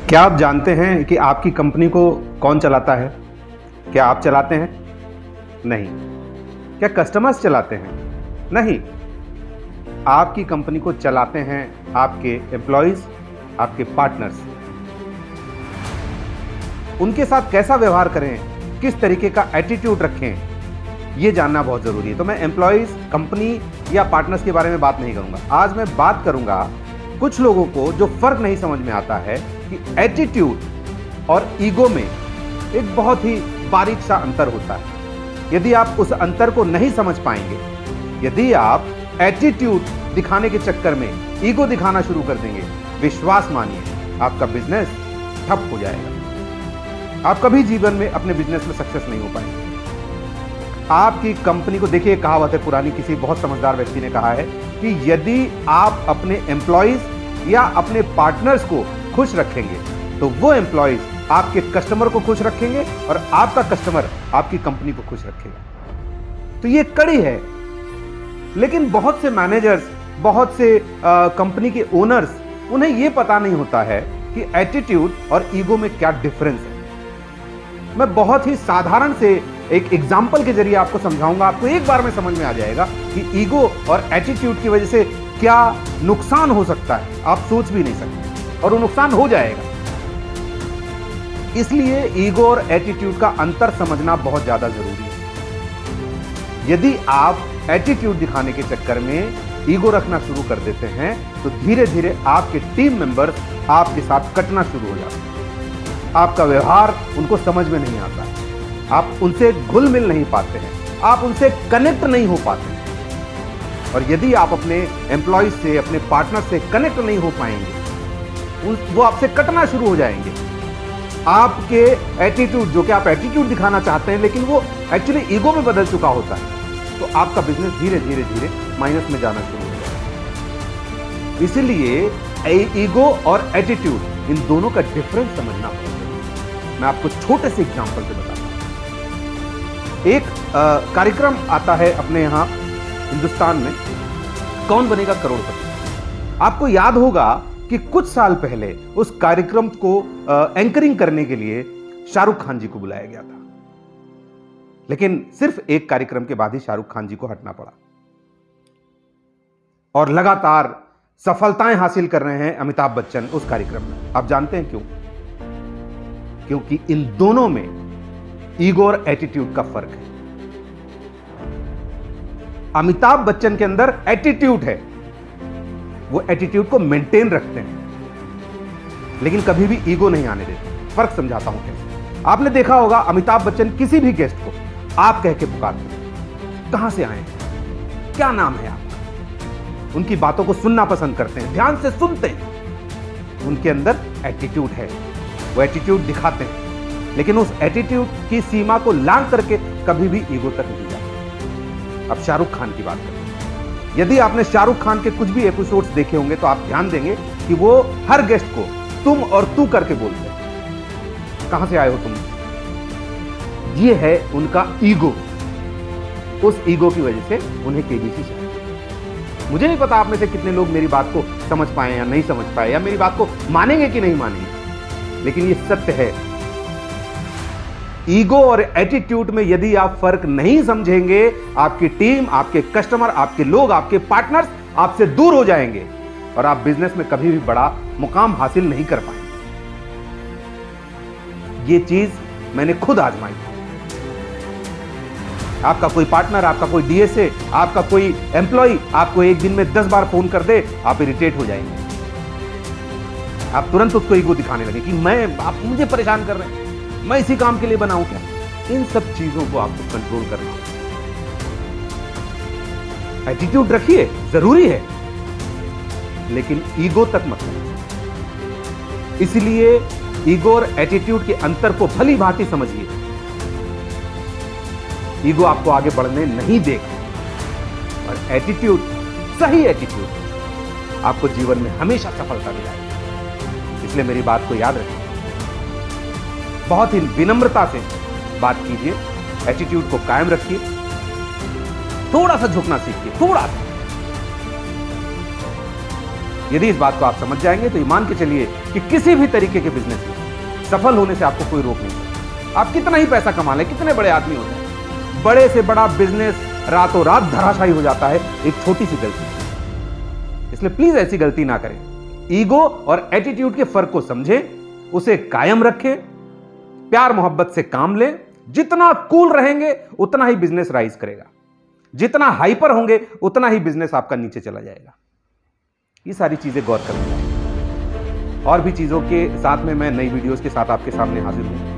क्या आप जानते हैं कि आपकी कंपनी को कौन चलाता है? क्या आप चलाते हैं? नहीं। क्या कस्टमर्स चलाते हैं? नहीं। आपकी कंपनी को चलाते हैं आपके एम्प्लॉइज, आपके पार्टनर्स। उनके साथ कैसा व्यवहार करें, किस तरीके का एटीट्यूड रखें, यह जानना बहुत जरूरी है। तो मैं एम्प्लॉइज, कंपनी या पार्टनर्स के बारे में बात नहीं करूंगा। आज मैं बात करूंगा कुछ लोगों को जो फर्क नहीं समझ में आता है कि एटीट्यूड और ईगो में एक बहुत ही बारीक सा अंतर होता है। यदि आप उस अंतर को नहीं समझ पाएंगे, यदि आप एटीट्यूड दिखाने के चक्कर में ईगो दिखाना शुरू कर देंगे, विश्वास मानिए आपका बिजनेस ठप हो जाएगा। आप कभी जीवन में अपने बिजनेस में सक्सेस नहीं हो पाएंगे। आपकी कंपनी को देखिए, कहावत है पुरानी, किसी बहुत समझदार व्यक्ति ने कहा है कि यदि आप अपने एम्प्लॉइज या अपने पार्टनर्स को खुश रखेंगे तो वो एम्प्लॉइज आपके कस्टमर को खुश रखेंगे और आपका कस्टमर आपकी कंपनी को खुश रखेगा। तो ये कड़ी है। लेकिन बहुत से मैनेजर्स, बहुत से कंपनी के ओनर्स, उन्हें यह पता नहीं होता है कि एटीट्यूड और ईगो में क्या डिफरेंस है। मैं बहुत ही साधारण से एक एग्जाम्पल के जरिए आपको समझाऊंगा। आपको एक बार में समझ में आ जाएगा कि ईगो और एटीट्यूड की वजह से क्या नुकसान हो सकता है, आप सोच भी नहीं सकते, और वो नुकसान हो जाएगा। इसलिए ईगो और एटीट्यूड का अंतर समझना बहुत ज्यादा जरूरी है। यदि आप एटीट्यूड दिखाने के चक्कर में ईगो रखना शुरू कर देते हैं तो धीरे धीरे आपके टीम मेंबर्स आपके साथ कटना शुरू हो जाते हैं। आपका व्यवहार उनको समझ में नहीं आता है, आप उनसे घुल मिल नहीं पाते हैं, आप उनसे कनेक्ट नहीं हो पाते हैं। और यदि आप अपने एम्प्लॉइज से, अपने पार्टनर से कनेक्ट नहीं हो पाएंगे, वो आपसे कटना शुरू हो जाएंगे। आपके एटीट्यूड, जो कि आप एटीट्यूड दिखाना चाहते हैं लेकिन वो एक्चुअली ईगो में बदल चुका होता है, तो आपका बिजनेस धीरे धीरे धीरे माइनस में जाना शुरू हो जाएगा। इसलिए ईगो और एटीट्यूड, इन दोनों का डिफरेंस समझना पड़ेगा। मैं आपको छोटे से एग्जांपल से बताता हूं। एक कार्यक्रम आता है अपने यहां हिंदुस्तान में, कौन बनेगा करोड़पति। आपको याद होगा कि कुछ साल पहले उस कार्यक्रम को एंकरिंग करने के लिए शाहरुख खान जी को बुलाया गया था। लेकिन सिर्फ एक कार्यक्रम के बाद ही शाहरुख खान जी को हटना पड़ा और लगातार सफलताएं हासिल कर रहे हैं अमिताभ बच्चन उस कार्यक्रम में। आप जानते हैं क्यों? क्योंकि इन दोनों में ईगो और एटीट्यूड का फर्क है। अमिताभ बच्चन के अंदर एटीट्यूड है, वो एटीट्यूड को मेंटेन रखते हैं, लेकिन कभी भी ईगो नहीं आने देते। फर्क समझाता हूं कैसे। आपने देखा होगा अमिताभ बच्चन किसी भी गेस्ट को आप कह के पुकारते हैं, कहां से आए हैं, क्या नाम है आपका। उनकी बातों को सुनना पसंद करते हैं, ध्यान से सुनते हैं। उनके अंदर एटीट्यूड है, वो एटीट्यूड दिखाते हैं, लेकिन उस एटीट्यूड की सीमा को लांघ करके कभी भी ईगो तक नहीं जाते। अब शाहरुख खान की बात करें। यदि आपने शाहरुख खान के कुछ भी एपिसोड्स देखे होंगे तो आप ध्यान देंगे कि वो हर गेस्ट को तुम और तू करके बोलते हैं। कहां से आए हो तुम? ये है उनका ईगो। उस ईगो की वजह से उन्हें केबीसी चाहिए। मुझे नहीं पता आप में से कितने लोग मेरी बात को समझ पाए या नहीं समझ पाए, या मेरी बात को मानेंगे कि नहीं मानेंगे, लेकिन ये सत्य है। ईगो और एटीट्यूड में यदि आप फर्क नहीं समझेंगे, आपकी टीम, आपके कस्टमर, आपके लोग, आपके पार्टनर्स आपसे दूर हो जाएंगे और आप बिजनेस में कभी भी बड़ा मुकाम हासिल नहीं कर पाएंगे। ये चीज मैंने खुद आजमाई। आपका कोई पार्टनर, आपका कोई डीएसए, आपका कोई एम्प्लॉय आपको एक दिन में 10 बार फोन कर दे, आप इरिटेट हो जाएंगे। आप तुरंत उसको ईगो दिखाने लगे कि आप मुझे परेशान कर रहे हैं, मैं इसी काम के लिए बनाऊं क्या। इन सब चीजों को आपको कंट्रोल करना होगा। एटीट्यूड रखिए, जरूरी है, लेकिन ईगो तक मत रखिए। इसलिए ईगो और एटीट्यूड के अंतर को भली भांति समझिए। ईगो आपको आगे बढ़ने नहीं देगा और एटीट्यूड, सही एटीट्यूड आपको जीवन में हमेशा सफलता दिलाएगा। इसलिए मेरी बात को याद रखिए, बहुत ही विनम्रता से बात कीजिए, एटीट्यूड को कायम रखिए, थोड़ा सा झुकना सीखिए, थोड़ा सा। यदि इस बात को आप समझ जाएंगे तो ईमान के चलिए कि किसी भी तरीके के बिजनेस में सफल होने से आपको कोई रोक नहीं सकता। आप कितना ही पैसा कमा लें, कितने बड़े आदमी होते हैं, बड़े से बड़ा बिजनेस रातों रात धराशायी हो जाता है एक छोटी सी गलती से। इसलिए प्लीज ऐसी गलती ना करें। ईगो और एटीट्यूड के फर्क को समझें, उसे कायम रखें, प्यार मोहब्बत से काम लें। जितना कूल रहेंगे उतना ही बिजनेस राइज करेगा, जितना हाइपर होंगे उतना ही बिजनेस आपका नीचे चला जाएगा। ये सारी चीजें गौर करनी चाहिए। और भी चीजों के साथ में मैं नई वीडियोस के साथ आपके सामने हाजिर हूं।